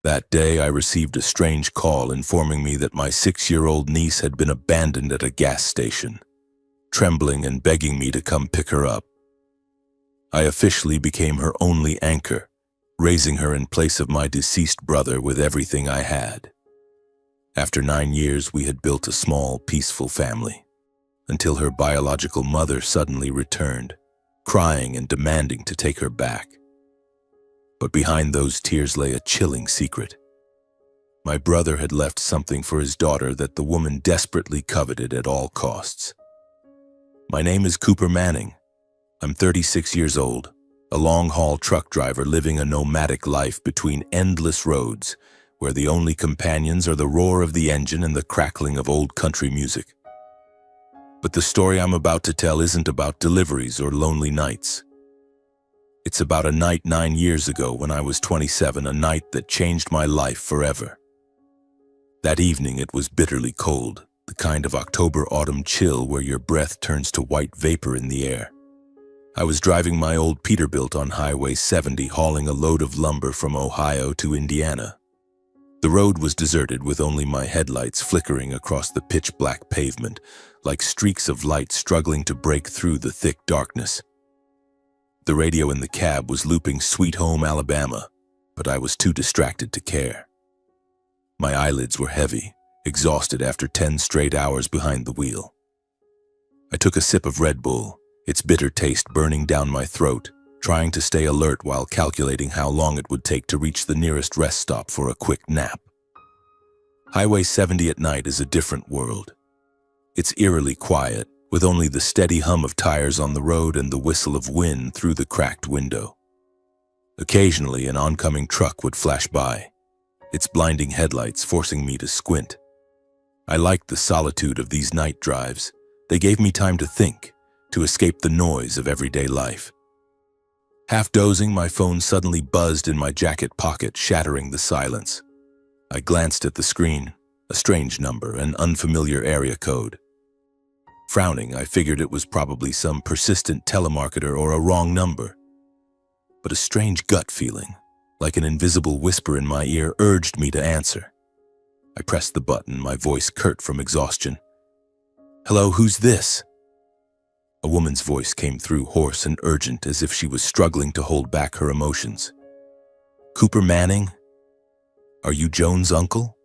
That day, I received a strange call informing me that my 6-year-old niece had been abandoned at a gas station, trembling and begging me to come pick her up. I officially became her only anchor, raising her in place of my deceased brother with everything I had. After 9 years, we had built a small, peaceful family, until her biological mother suddenly returned, crying and demanding to take her back. But behind those tears lay a chilling secret. My brother had left something for his daughter that the woman desperately coveted at all costs. My name is Cooper Manning. I'm 36 years old, a long-haul truck driver living a nomadic life between endless roads, where the only companions are the roar of the engine and the crackling of old country music. But the story I'm about to tell isn't about deliveries or lonely nights. It's about a night 9 years ago when I was 27, a night that changed my life forever. That evening it was bitterly cold, the kind of October-autumn chill where your breath turns to white vapor in the air. I was driving my old Peterbilt on Highway 70, hauling a load of lumber from Ohio to Indiana. The road was deserted with only my headlights flickering across the pitch-black pavement, like streaks of light struggling to break through the thick darkness. The radio in the cab was looping Sweet Home Alabama, but I was too distracted to care. My eyelids were heavy, exhausted after 10 straight hours behind the wheel. I took a sip of Red Bull, its bitter taste burning down my throat, trying to stay alert while calculating how long it would take to reach the nearest rest stop for a quick nap. Highway 70 at night is a different world. It's eerily quiet, with only the steady hum of tires on the road and the whistle of wind through the cracked window. Occasionally, an oncoming truck would flash by, its blinding headlights forcing me to squint. I liked the solitude of these night drives. They gave me time to think, to escape the noise of everyday life. Half dozing, my phone suddenly buzzed in my jacket pocket, shattering the silence. I glanced at the screen, a strange number, an unfamiliar area code. Frowning, I figured it was probably some persistent telemarketer or a wrong number. But a strange gut feeling, like an invisible whisper in my ear, urged me to answer. I pressed the button, my voice curt from exhaustion. "Hello, who's this?" A woman's voice came through, hoarse and urgent, as if she was struggling to hold back her emotions. "Cooper Manning? Are you Joan's uncle?"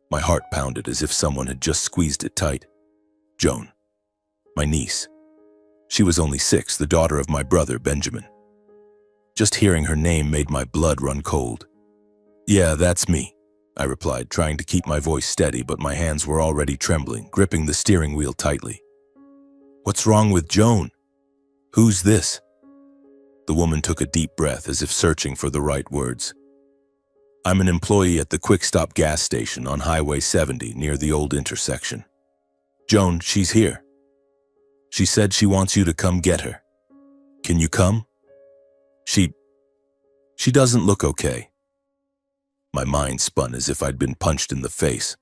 My heart pounded as if someone had just squeezed it tight. Joan, my niece. She was only 6, the daughter of my brother, Benjamin. Just hearing her name made my blood run cold. "Yeah, that's me," I replied, trying to keep my voice steady, but my hands were already trembling, gripping the steering wheel tightly. "What's wrong with Joan? Who's this?" The woman took a deep breath, as if searching for the right words. "I'm an employee at the Quick Stop gas station on Highway 70 near the old intersection. Joan, she's here. She said she wants you to come get her. Can you come? She doesn't look okay." My mind spun as if I'd been punched in the face.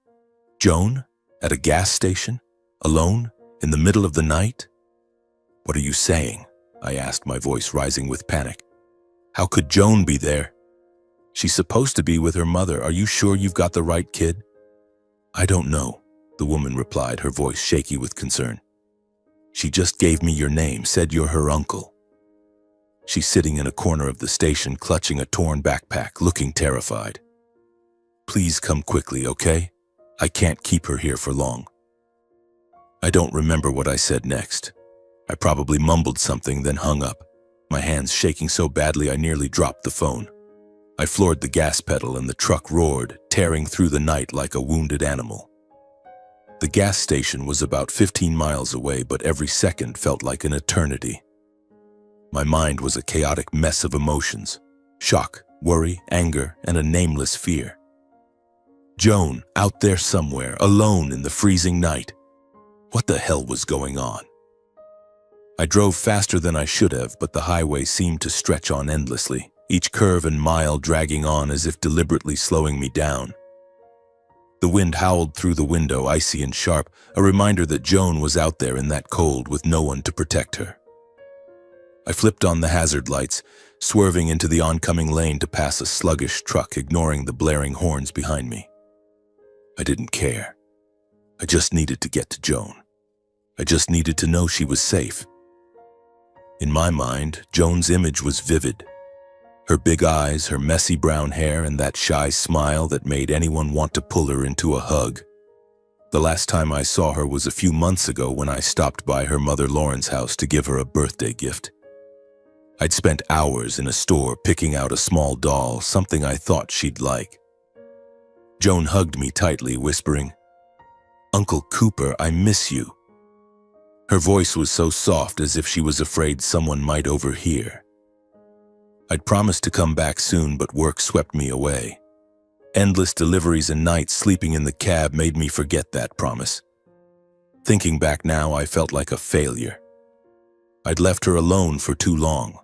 Joan? At a gas station? Alone? In the middle of the night? "What are you saying?" I asked, my voice rising with panic. "How could Joan be there? She's supposed to be with her mother. Are you sure you've got the right kid?" "I don't know," the woman replied, her voice shaky with concern. "She just gave me your name, said you're her uncle." She's sitting in a corner of the station, clutching a torn backpack, looking terrified. "Please come quickly, okay? I can't keep her here for long." I don't remember what I said next. I probably mumbled something, then hung up, my hands shaking so badly I nearly dropped the phone. I floored the gas pedal and the truck roared, tearing through the night like a wounded animal. The gas station was about 15 miles away, but every second felt like an eternity. My mind was a chaotic mess of emotions: shock, worry, anger, and a nameless fear. Joan, out there somewhere, alone in the freezing night. What the hell was going on? I drove faster than I should have, but the highway seemed to stretch on endlessly, each curve and mile dragging on as if deliberately slowing me down. The wind howled through the window, icy and sharp, a reminder that Joan was out there in that cold with no one to protect her. I flipped on the hazard lights, swerving into the oncoming lane to pass a sluggish truck, ignoring the blaring horns behind me. I didn't care. I just needed to get to Joan. I just needed to know she was safe. In my mind, Joan's image was vivid. Her big eyes, her messy brown hair, and that shy smile that made anyone want to pull her into a hug. The last time I saw her was a few months ago when I stopped by her mother Lauren's house to give her a birthday gift. I'd spent hours in a store picking out a small doll, something I thought she'd like. Joan hugged me tightly, whispering, "Uncle Cooper, I miss you." Her voice was so soft, as if she was afraid someone might overhear. I'd promised to come back soon, but work swept me away. Endless deliveries and nights sleeping in the cab made me forget that promise. Thinking back now, I felt like a failure. I'd left her alone for too long.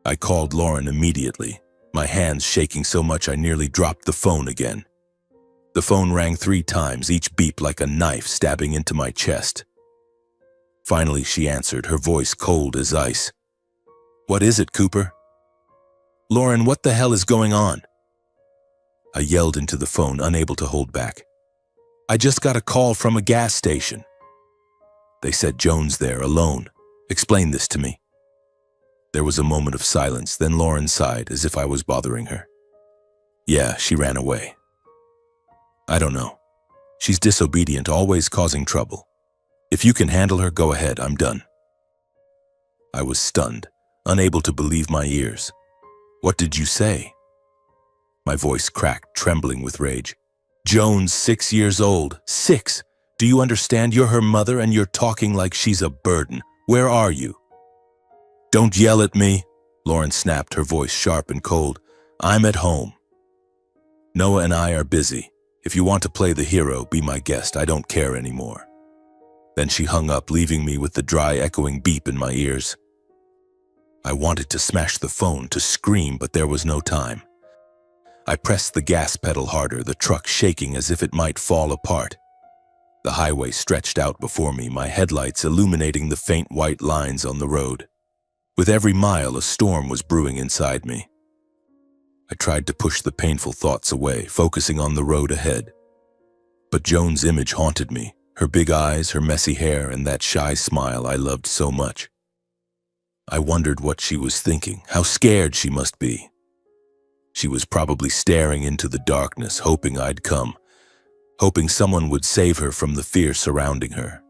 I called Lauren immediately, my hands shaking so much I nearly dropped the phone again. The phone rang 3 times, each beep like a knife stabbing into my chest. Finally, she answered, her voice cold as ice. "What is it, Cooper?" "Lauren, what the hell is going on?" I yelled into the phone, unable to hold back. "I just got a call from a gas station. They said Joan's there, alone. Explain this to me." There was a moment of silence, then Lauren sighed, as if I was bothering her. "Yeah, she ran away. I don't know. She's disobedient, always causing trouble. If you can handle her, go ahead, I'm done." I was stunned, unable to believe my ears. "What did you say?" My voice cracked, trembling with rage. "Joan's 6 years old. 6! Do you understand? You're her mother and you're talking like she's a burden. Where are you?" "Don't yell at me," Lauren snapped, her voice sharp and cold. "I'm at home. Noah and I are busy. If you want to play the hero, be my guest. I don't care anymore." Then she hung up, leaving me with the dry, echoing beep in my ears. I wanted to smash the phone, to scream, but there was no time. I pressed the gas pedal harder, the truck shaking as if it might fall apart. The highway stretched out before me, my headlights illuminating the faint white lines on the road. With every mile, a storm was brewing inside me. I tried to push the painful thoughts away, focusing on the road ahead. But Joan's image haunted me, her big eyes, her messy hair, and that shy smile I loved so much. I wondered what she was thinking, how scared she must be. She was probably staring into the darkness, hoping I'd come, hoping someone would save her from the fear surrounding her.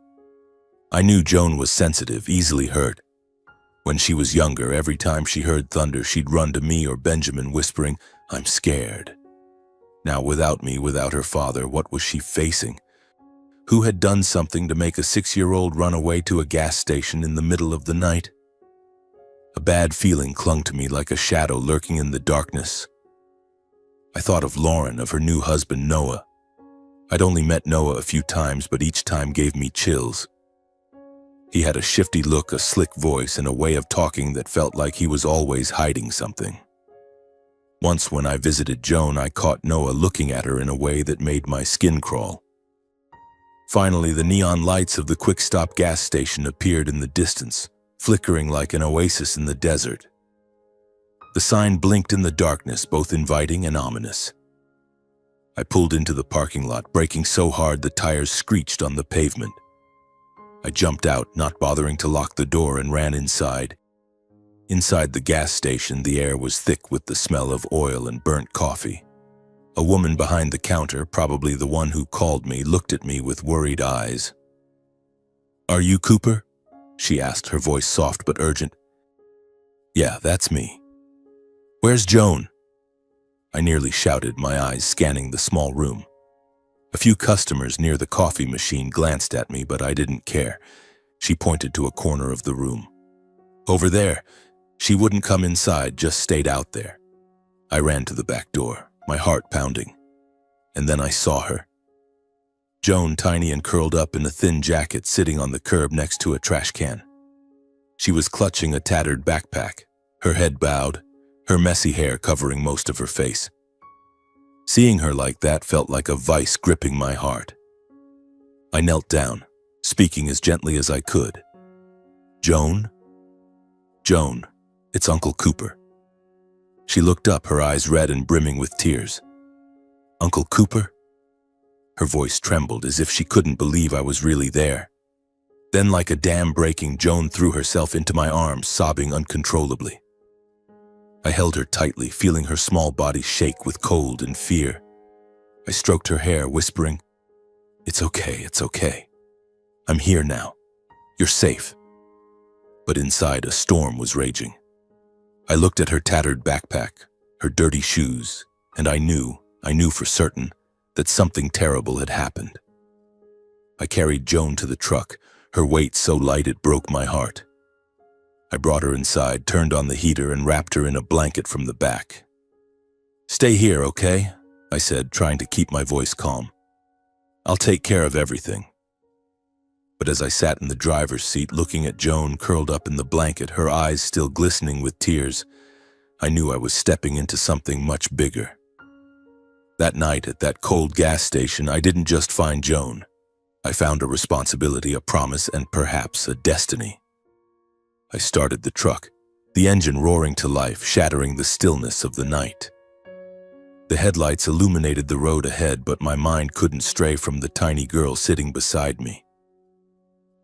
I knew Joan was sensitive, easily hurt. When she was younger, every time she heard thunder, she'd run to me or Benjamin, whispering, "I'm scared." Now, without me, without her father, what was she facing? Who had done something to make a 6-year-old run away to a gas station in the middle of the night? A bad feeling clung to me like a shadow lurking in the darkness. I thought of Lauren, of her new husband, Noah. I'd only met Noah a few times, but each time gave me chills. He had a shifty look, a slick voice, and a way of talking that felt like he was always hiding something. Once when I visited Joan, I caught Noah looking at her in a way that made my skin crawl. Finally, the neon lights of the quick-stop gas station appeared in the distance, flickering like an oasis in the desert. The sign blinked in the darkness, both inviting and ominous. I pulled into the parking lot, braking so hard the tires screeched on the pavement. I jumped out, not bothering to lock the door, and ran inside. Inside the gas station, the air was thick with the smell of oil and burnt coffee. A woman behind the counter, probably the one who called me, looked at me with worried eyes. "Are you Cooper?" she asked, her voice soft but urgent. "Yeah, that's me." "Where's Joan?" I nearly shouted, my eyes scanning the small room. A few customers near the coffee machine glanced at me, but I didn't care. She pointed to a corner of the room. "Over there." She wouldn't come inside, just stayed out there. I ran to the back door, my heart pounding. And then I saw her. Joan, tiny and curled up in a thin jacket, sitting on the curb next to a trash can. She was clutching a tattered backpack, her head bowed, her messy hair covering most of her face. Seeing her like that felt like a vice gripping my heart. I knelt down, speaking as gently as I could. "Joan? Joan, it's Uncle Cooper." She looked up, her eyes red and brimming with tears. "Uncle Cooper?" Her voice trembled as if she couldn't believe I was really there. Then, like a dam breaking, Joan threw herself into my arms, sobbing uncontrollably. I held her tightly, feeling her small body shake with cold and fear. I stroked her hair, whispering, it's okay. I'm here now. You're safe." But inside, a storm was raging. I looked at her tattered backpack, her dirty shoes, and I knew for certain that something terrible had happened. I carried Joan to the truck, her weight so light it broke my heart. I brought her inside, turned on the heater, and wrapped her in a blanket from the back. "Stay here, okay?" I said, trying to keep my voice calm. "I'll take care of everything." But as I sat in the driver's seat looking at Joan curled up in the blanket, her eyes still glistening with tears, I knew I was stepping into something much bigger. That night at that cold gas station, I didn't just find Joan. I found a responsibility, a promise, and perhaps a destiny. I started the truck, the engine roaring to life, shattering the stillness of the night. The headlights illuminated the road ahead, but my mind couldn't stray from the tiny girl sitting beside me.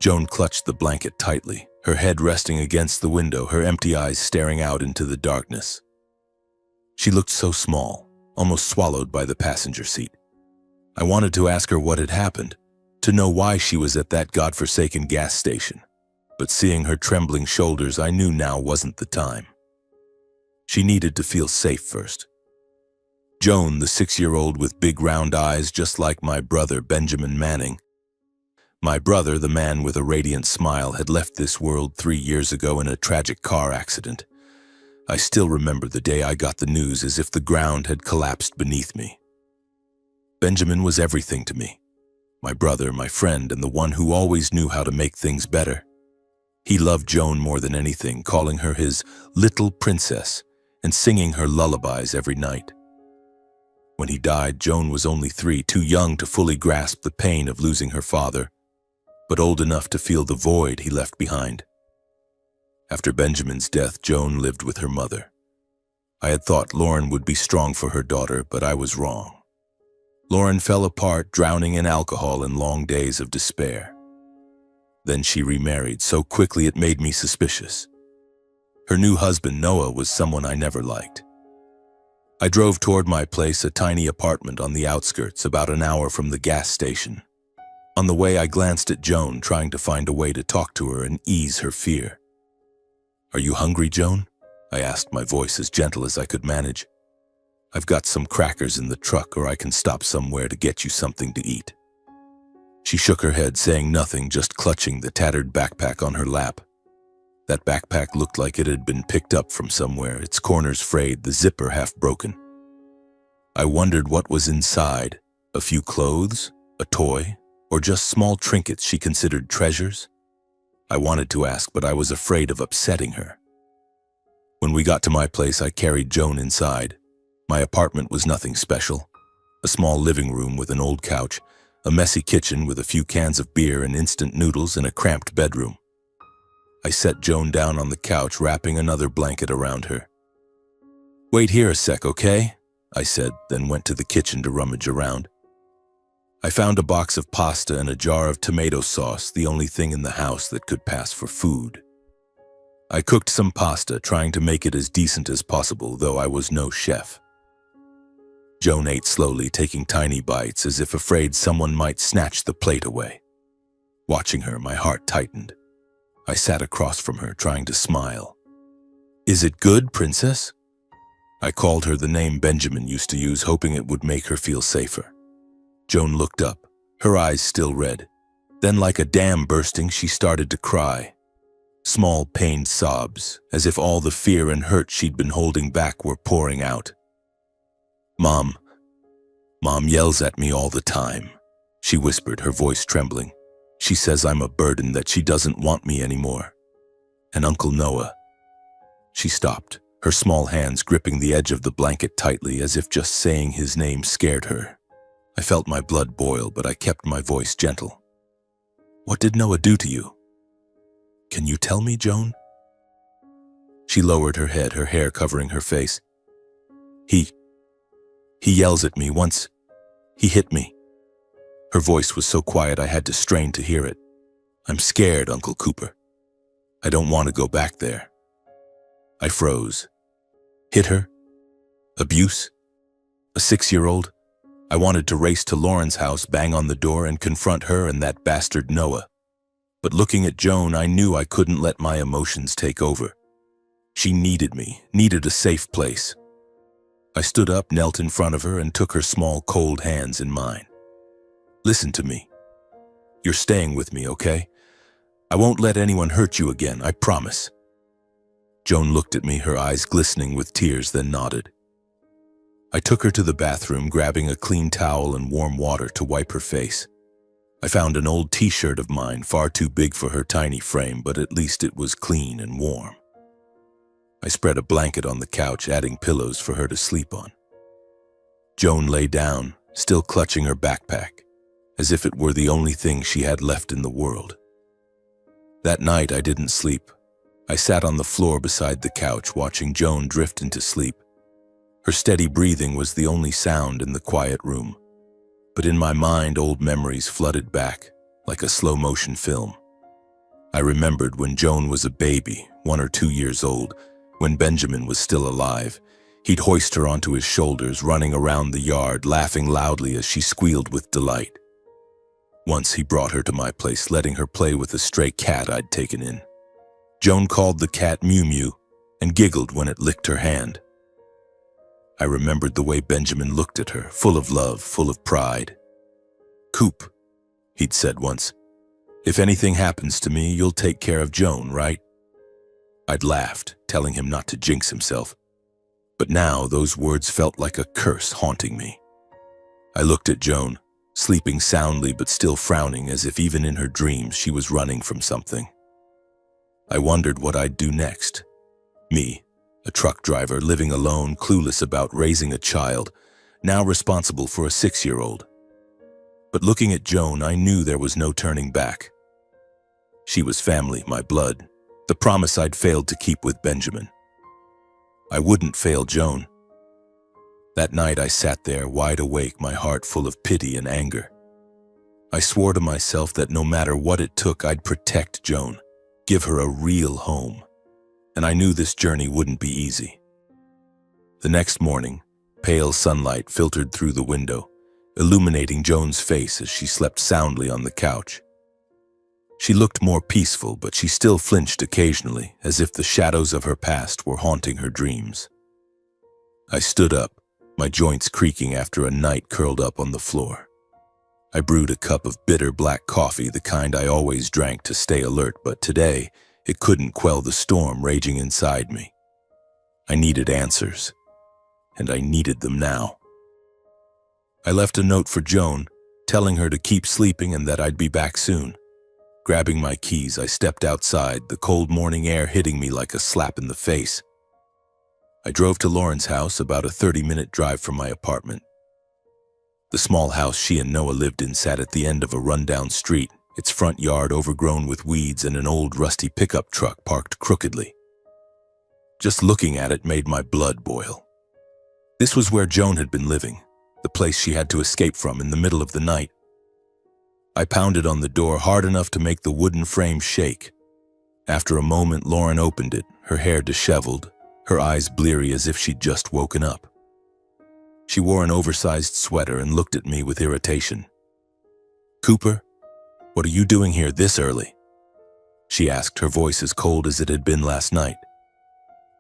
Joan clutched the blanket tightly, her head resting against the window, her empty eyes staring out into the darkness. She looked so small, almost swallowed by the passenger seat. I wanted to ask her what had happened, to know why she was at that godforsaken gas station. But seeing her trembling shoulders, I knew now wasn't the time. She needed to feel safe first. Joan, the 6-year-old with big round eyes just like my brother Benjamin Manning. My brother, the man with a radiant smile, had left this world 3 years ago in a tragic car accident. I still remember the day I got the news as if the ground had collapsed beneath me. Benjamin was everything to me. My brother, my friend, and the one who always knew how to make things better. He loved Joan more than anything, calling her his little princess and singing her lullabies every night. When he died, Joan was only 3, too young to fully grasp the pain of losing her father, but old enough to feel the void he left behind. After Benjamin's death, Joan lived with her mother. I had thought Lauren would be strong for her daughter, but I was wrong. Lauren fell apart, drowning in alcohol and long days of despair. Then she remarried so quickly it made me suspicious. Her new husband, Noah, was someone I never liked. I drove toward my place, a tiny apartment on the outskirts, about an hour from the gas station. On the way, I glanced at Joan, trying to find a way to talk to her and ease her fear. "Are you hungry, Joan?" I asked, my voice as gentle as I could manage. "I've got some crackers in the truck, or I can stop somewhere to get you something to eat." She shook her head, saying nothing, just clutching the tattered backpack on her lap. That backpack looked like it had been picked up from somewhere, its corners frayed, the zipper half broken. I wondered what was inside, a few clothes, a toy, or just small trinkets she considered treasures. I wanted to ask, but I was afraid of upsetting her. When we got to my place, I carried Joan inside. My apartment was nothing special. A small living room with an old couch, a messy kitchen with a few cans of beer and instant noodles, and a cramped bedroom. I set Joan down on the couch, wrapping another blanket around her. "Wait here a sec, okay?" I said, then went to the kitchen to rummage around. I found a box of pasta and a jar of tomato sauce, the only thing in the house that could pass for food. I cooked some pasta, trying to make it as decent as possible, though I was no chef. Joan ate slowly, taking tiny bites, as if afraid someone might snatch the plate away. Watching her, my heart tightened. I sat across from her, trying to smile. "Is it good, princess?" I called her the name Benjamin used to use, hoping it would make her feel safer. Joan looked up, her eyes still red. Then, like a dam bursting, she started to cry. Small, pained sobs, as if all the fear and hurt she'd been holding back were pouring out. Mom yells at me all the time," she whispered, her voice trembling. "She says I'm a burden, that she doesn't want me anymore. And Uncle Noah." She stopped, her small hands gripping the edge of the blanket tightly, as if just saying his name scared her. I felt my blood boil, but I kept my voice gentle. "What did Noah do to you? Can you tell me, Joan?" She lowered her head, her hair covering her face. He yells at me once. He hit me. Her voice was so quiet I had to strain to hear it. I'm scared, Uncle Cooper. I don't want to go back there. I froze. Hit her? Abuse? A 6-year-old? I wanted to race to Lauren's house, bang on the door, and confront her and that bastard Noah. But looking at Joan, I knew I couldn't let my emotions take over. She needed me, needed a safe place. I stood up, knelt in front of her, and took her small, cold hands in mine. Listen to me. You're staying with me, okay? I won't let anyone hurt you again, I promise. Joan looked at me, her eyes glistening with tears, then nodded. I took her to the bathroom, grabbing a clean towel and warm water to wipe her face. I found an old t-shirt of mine, far too big for her tiny frame, but at least it was clean and warm. I spread a blanket on the couch, adding pillows for her to sleep on. Joan lay down, still clutching her backpack, as if it were the only thing she had left in the world. That night I didn't sleep. I sat on the floor beside the couch, watching Joan drift into sleep. Her steady breathing was the only sound in the quiet room. But in my mind, old memories flooded back, like a slow-motion film. I remembered when Joan was a baby, 1 or 2 years old, when Benjamin was still alive. He'd hoist her onto his shoulders, running around the yard, laughing loudly as she squealed with delight. Once he brought her to my place, letting her play with a stray cat I'd taken in. Joan called the cat Mew Mew and giggled when it licked her hand. I remembered the way Benjamin looked at her, full of love, full of pride. "Coop," he'd said once, "if anything happens to me, you'll take care of Joan, right?" I'd laughed, telling him not to jinx himself. But now those words felt like a curse haunting me. I looked at Joan, sleeping soundly but still frowning, as if even in her dreams she was running from something. I wondered what I'd do next. Me, a truck driver, living alone, clueless about raising a child, now responsible for a 6-year-old. But looking at Joan, I knew there was no turning back. She was family, my blood, the promise I'd failed to keep with Benjamin. I wouldn't fail Joan. That night I sat there, wide awake, my heart full of pity and anger. I swore to myself that no matter what it took, I'd protect Joan, give her a real home. And I knew this journey wouldn't be easy. The next morning, pale sunlight filtered through the window, illuminating Joan's face as she slept soundly on the couch. She looked more peaceful, but she still flinched occasionally, as if the shadows of her past were haunting her dreams. I stood up, my joints creaking after a night curled up on the floor. I brewed a cup of bitter black coffee, the kind I always drank to stay alert, but today it couldn't quell the storm raging inside me. I needed answers, and I needed them now. I left a note for Joan, telling her to keep sleeping and that I'd be back soon. Grabbing my keys, I stepped outside, the cold morning air hitting me like a slap in the face. I drove to Lauren's house, about a 30-minute drive from my apartment. The small house she and Noah lived in sat at the end of a rundown street, its front yard overgrown with weeds and an old rusty pickup truck parked crookedly. Just looking at it made my blood boil. This was where Joan had been living, the place she had to escape from in the middle of the night. I pounded on the door hard enough to make the wooden frame shake. After a moment, Lauren opened it, her hair disheveled, her eyes bleary as if she'd just woken up. She wore an oversized sweater and looked at me with irritation. "Cooper, what are you doing here this early?" she asked, her voice as cold as it had been last night.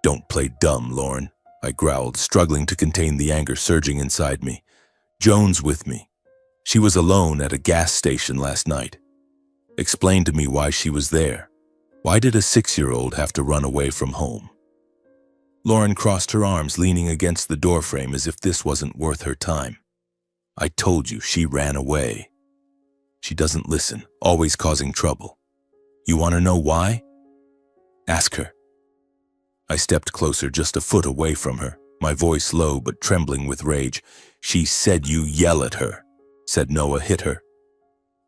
"Don't play dumb, Lauren," I growled, struggling to contain the anger surging inside me. "Joan's with me. She was alone at a gas station last night. Explain to me why she was there. Why did a 6-year-old have to run away from home?" Lauren crossed her arms, leaning against the doorframe as if this wasn't worth her time. "I told you she ran away. She doesn't listen, always causing trouble. You want to know why? Ask her." I stepped closer, just a foot away from her, my voice low but trembling with rage. "She said you yell at her," said Noah. "Hit her.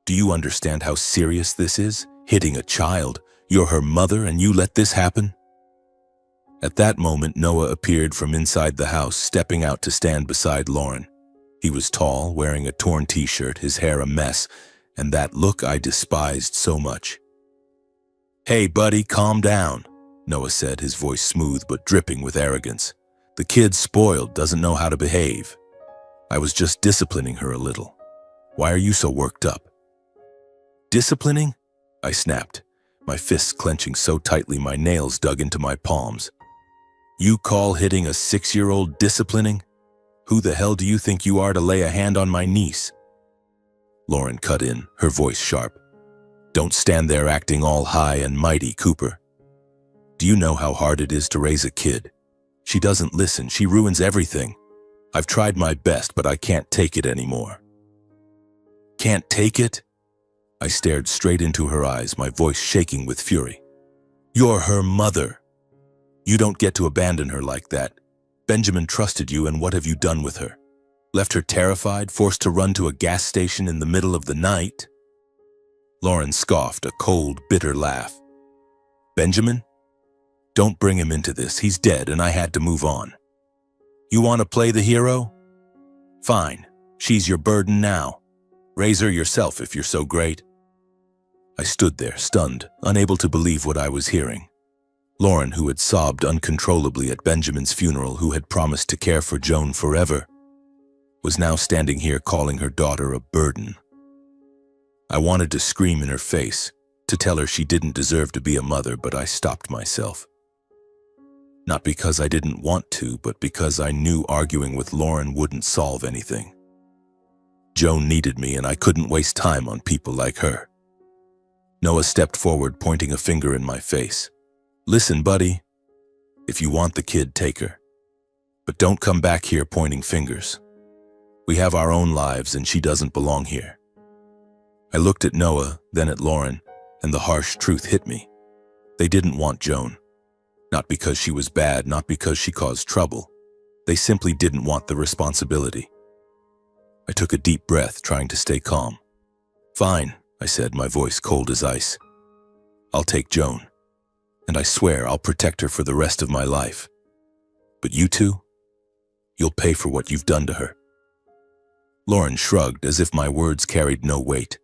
Do you understand how serious this is? Hitting a child. You're her mother and you let this happen?" At that moment, Noah appeared from inside the house, stepping out to stand beside Lauren. He was tall, wearing a torn t-shirt, his hair a mess, and that look I despised so much. "Hey, buddy, calm down," Noah said, his voice smooth but dripping with arrogance. "The kid's spoiled, doesn't know how to behave. I was just disciplining her a little. Why are you so worked up?" "Disciplining?" I snapped, my fists clenching so tightly my nails dug into my palms. "You call hitting a 6-year-old disciplining? Who the hell do you think you are to lay a hand on my niece?" Lauren cut in, her voice sharp. "Don't stand there acting all high and mighty, Cooper. Do you know how hard it is to raise a kid? She doesn't listen, she ruins everything. I've tried my best, but I can't take it anymore." "Can't take it?" I stared straight into her eyes, my voice shaking with fury. "You're her mother. You don't get to abandon her like that. Benjamin trusted you, and what have you done with her? Left her terrified, forced to run to a gas station in the middle of the night?" Lauren scoffed, a cold, bitter laugh. "Benjamin? Don't bring him into this. He's dead, and I had to move on. You want to play the hero? Fine. She's your burden now. Raise her yourself if you're so great." I stood there, stunned, unable to believe what I was hearing. Lauren, who had sobbed uncontrollably at Benjamin's funeral, who had promised to care for Joan forever, was now standing here calling her daughter a burden. I wanted to scream in her face, to tell her she didn't deserve to be a mother, but I stopped myself. Not because I didn't want to, but because I knew arguing with Lauren wouldn't solve anything. Joan needed me, and I couldn't waste time on people like her. Noah stepped forward, pointing a finger in my face. "Listen, buddy. If you want the kid, take her. But don't come back here pointing fingers. We have our own lives, and she doesn't belong here." I looked at Noah, then at Lauren, and the harsh truth hit me. They didn't want Joan. Not because she was bad, not because she caused trouble. They simply didn't want the responsibility. I took a deep breath, trying to stay calm. "Fine," I said, my voice cold as ice. "I'll take Joan, and I swear I'll protect her for the rest of my life. But you two, you'll pay for what you've done to her." Lauren shrugged, as if my words carried no weight.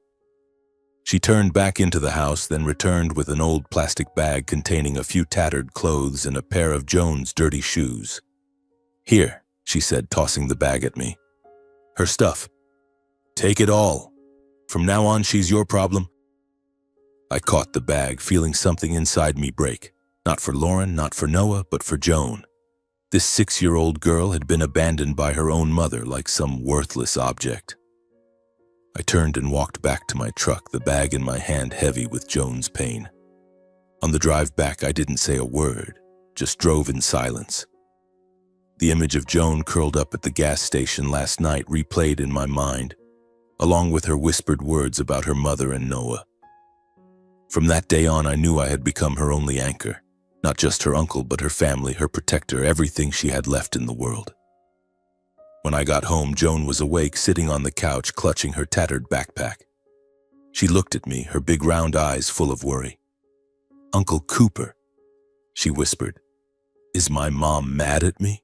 She turned back into the house, then returned with an old plastic bag containing a few tattered clothes and a pair of Joan's dirty shoes. "Here," she said, tossing the bag at me. "Her stuff. Take it all. From now on, she's your problem." I caught the bag, feeling something inside me break. Not for Lauren, not for Noah, but for Joan. This 6-year-old girl had been abandoned by her own mother like some worthless object. I turned and walked back to my truck, the bag in my hand heavy with Joan's pain. On the drive back, I didn't say a word, just drove in silence. The image of Joan curled up at the gas station last night replayed in my mind, along with her whispered words about her mother and Noah. From that day on, I knew I had become her only anchor, not just her uncle, but her family, her protector, everything she had left in the world. When I got home, Joan was awake, sitting on the couch, clutching her tattered backpack. She looked at me, her big round eyes full of worry. "Uncle Cooper," she whispered, "is my mom mad at me?"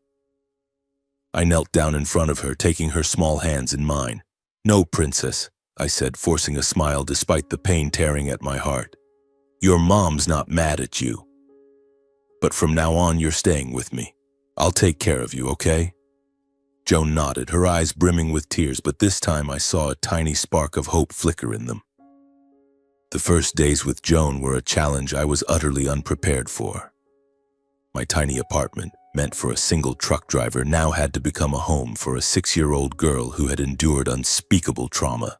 I knelt down in front of her, taking her small hands in mine. "No, princess," I said, forcing a smile despite the pain tearing at my heart. "Your mom's not mad at you. But from now on, you're staying with me. I'll take care of you, okay?" Joan nodded, her eyes brimming with tears, but this time I saw a tiny spark of hope flicker in them. The first days with Joan were a challenge I was utterly unprepared for. My tiny apartment, meant for a single truck driver, now had to become a home for a 6-year-old girl who had endured unspeakable trauma.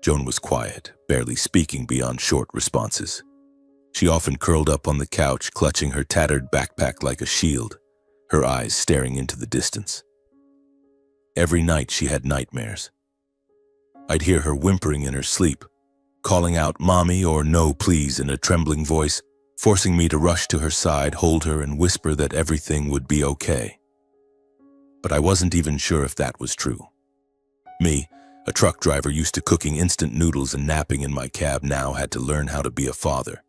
Joan was quiet, barely speaking beyond short responses. She often curled up on the couch, clutching her tattered backpack like a shield, her eyes staring into the distance. Every night she had nightmares. I'd hear her whimpering in her sleep, calling out "Mommy" or "No, please" in a trembling voice, forcing me to rush to her side, hold her, and whisper that everything would be okay. But I wasn't even sure if that was true. Me, a truck driver used to cooking instant noodles and napping in my cab, now had to learn how to be a father.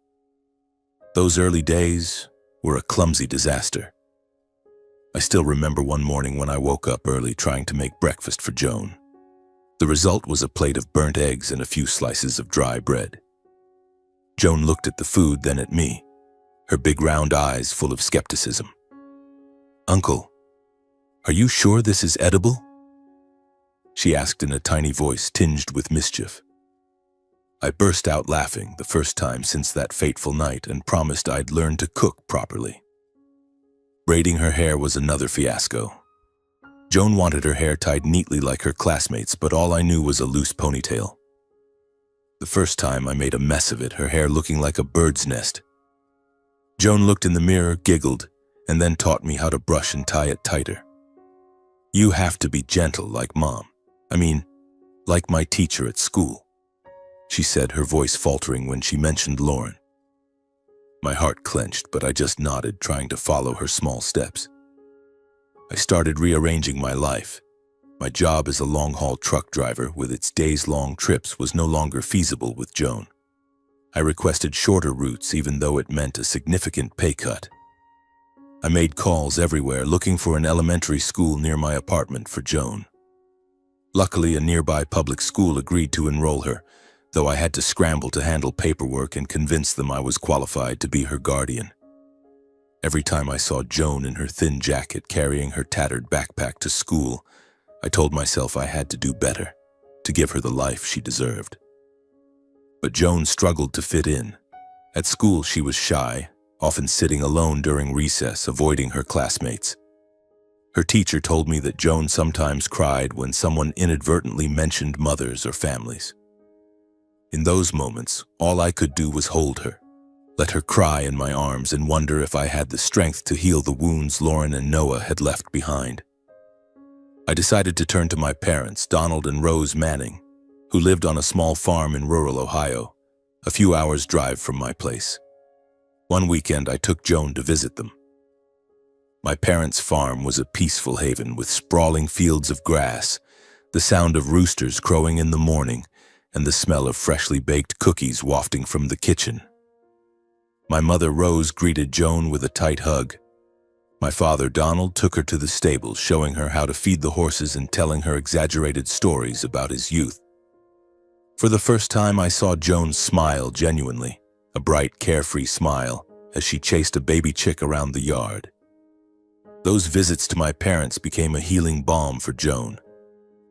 Those early days, were a clumsy disaster. I still remember one morning when I woke up early trying to make breakfast for Joan. The result was a plate of burnt eggs and a few slices of dry bread. Joan looked at the food, then at me, her big round eyes full of skepticism. "Uncle, are you sure this is edible?" she asked in a tiny voice tinged with mischief. I burst out laughing, the first time since that fateful night, and promised I'd learn to cook properly. Braiding her hair was another fiasco. Joan wanted her hair tied neatly like her classmates, but all I knew was a loose ponytail. The first time I made a mess of it, her hair looking like a bird's nest. Joan looked in the mirror, giggled, and then taught me how to brush and tie it tighter. "You have to be gentle like Mom. Like my teacher at school," she said, her voice faltering when she mentioned Lauren. My heart clenched, but I just nodded, trying to follow her small steps. I started rearranging my life. My job as a long-haul truck driver with its days-long trips was no longer feasible with Joan. I requested shorter routes, even though it meant a significant pay cut. I made calls everywhere, looking for an elementary school near my apartment for Joan. Luckily, a nearby public school agreed to enroll her, though I had to scramble to handle paperwork and convince them I was qualified to be her guardian. Every time I saw Joan in her thin jacket carrying her tattered backpack to school, I told myself I had to do better, to give her the life she deserved. But Joan struggled to fit in. At school, she was shy, often sitting alone during recess, avoiding her classmates. Her teacher told me that Joan sometimes cried when someone inadvertently mentioned mothers or families. In those moments, all I could do was hold her, let her cry in my arms, and wonder if I had the strength to heal the wounds Lauren and Noah had left behind. I decided to turn to my parents, Donald and Rose Manning, who lived on a small farm in rural Ohio, a few hours' drive from my place. One weekend, I took Joan to visit them. My parents' farm was a peaceful haven with sprawling fields of grass, the sound of roosters crowing in the morning, and the smell of freshly baked cookies wafting from the kitchen. My mother, Rose, greeted Joan with a tight hug. My father, Donald, took her to the stables, showing her how to feed the horses and telling her exaggerated stories about his youth. For the first time, I saw Joan smile genuinely, a bright, carefree smile, as she chased a baby chick around the yard. Those visits to my parents became a healing balm for Joan.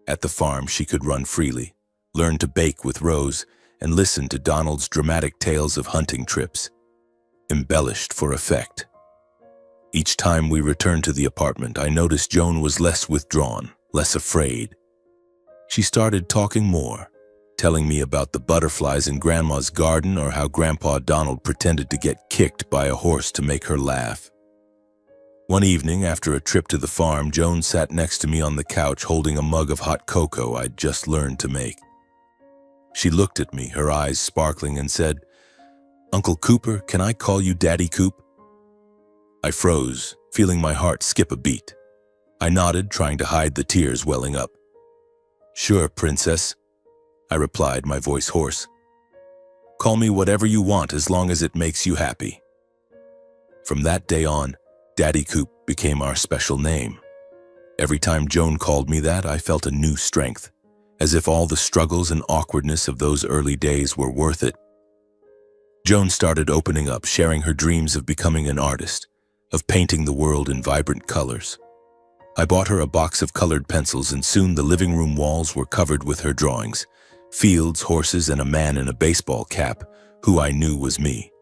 At the farm, she could run freely, learn to bake with Rose, and listen to Donald's dramatic tales of hunting trips, embellished for effect. Each time we returned to the apartment, I noticed Joan was less withdrawn, less afraid. She started talking more, telling me about the butterflies in Grandma's garden or how Grandpa Donald pretended to get kicked by a horse to make her laugh. One evening, after a trip to the farm, Joan sat next to me on the couch holding a mug of hot cocoa I'd just learned to make. She looked at me, her eyes sparkling, and said, "Uncle Cooper, can I call you Daddy Coop?" I froze, feeling my heart skip a beat. I nodded, trying to hide the tears welling up. "Sure, Princess," I replied, my voice hoarse. "Call me whatever you want as long as it makes you happy." From that day on, Daddy Coop became our special name. Every time Joan called me that, I felt a new strength, as if all the struggles and awkwardness of those early days were worth it. Joan started opening up, sharing her dreams of becoming an artist, of painting the world in vibrant colors. I bought her a box of colored pencils, and soon the living room walls were covered with her drawings, fields, horses, and a man in a baseball cap, who I knew was me.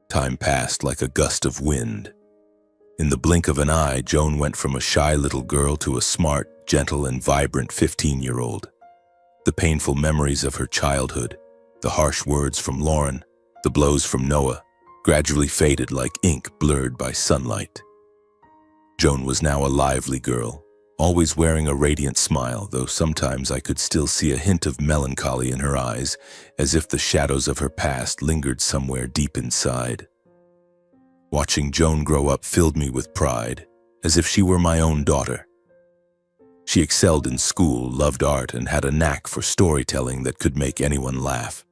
Time passed like a gust of wind. In the blink of an eye, Joan went from a shy little girl to a smart, gentle, and vibrant 15-year-old. The painful memories of her childhood, the harsh words from Lauren, the blows from Noah, gradually faded like ink blurred by sunlight. Joan was now a lively girl, always wearing a radiant smile, though sometimes I could still see a hint of melancholy in her eyes, as if the shadows of her past lingered somewhere deep inside. Watching Joan grow up filled me with pride, as if she were my own daughter. She excelled in school, loved art, and had a knack for storytelling that could make anyone laugh.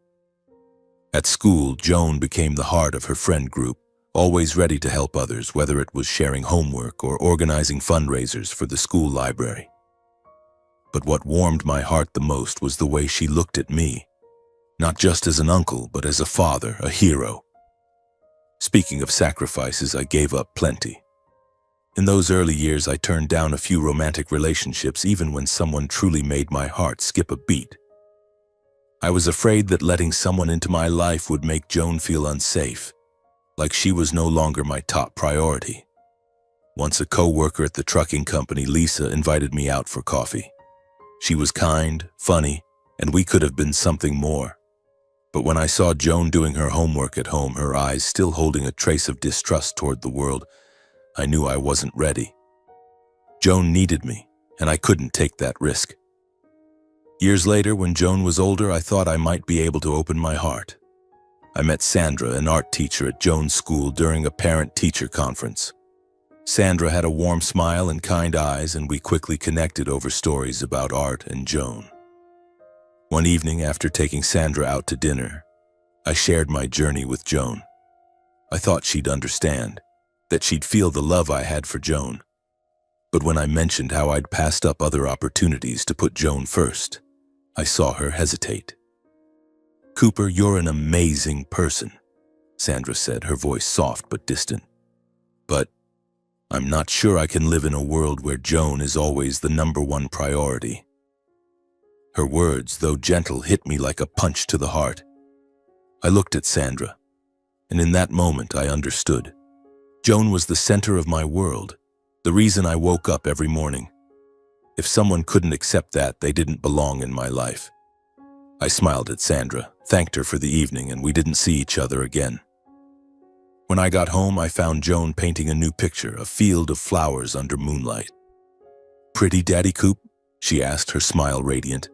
At school, Joan became the heart of her friend group, always ready to help others, whether it was sharing homework or organizing fundraisers for the school library. But what warmed my heart the most was the way she looked at me, not just as an uncle, but as a father, a hero. Speaking of sacrifices, I gave up plenty. In those early years, I turned down a few romantic relationships even when someone truly made my heart skip a beat. I was afraid that letting someone into my life would make Joan feel unsafe, like she was no longer my top priority. Once a co-worker at the trucking company, Lisa, invited me out for coffee. She was kind, funny, and we could have been something more. But when I saw Joan doing her homework at home, her eyes still holding a trace of distrust toward the world, I knew I wasn't ready. Joan needed me, and I couldn't take that risk. Years later, when Joan was older, I thought I might be able to open my heart. I met Sandra, an art teacher at Joan's school, during a parent-teacher conference. Sandra had a warm smile and kind eyes, and we quickly connected over stories about art and Joan. One evening, after taking Sandra out to dinner, I shared my journey with Joan. I thought she'd understand, that she'd feel the love I had for Joan. But when I mentioned how I'd passed up other opportunities to put Joan first, I saw her hesitate. "Cooper, you're an amazing person," Sandra said, her voice soft but distant. "But I'm not sure I can live in a world where Joan is always the #1 priority." Her words, though gentle, hit me like a punch to the heart. I looked at Sandra, and in that moment I understood. Joan was the center of my world, the reason I woke up every morning. If someone couldn't accept that, they didn't belong in my life. I smiled at Sandra, thanked her for the evening, and we didn't see each other again. When I got home, I found Joan painting a new picture, a field of flowers under moonlight. "Pretty, Daddy Coop?" she asked, her smile radiant.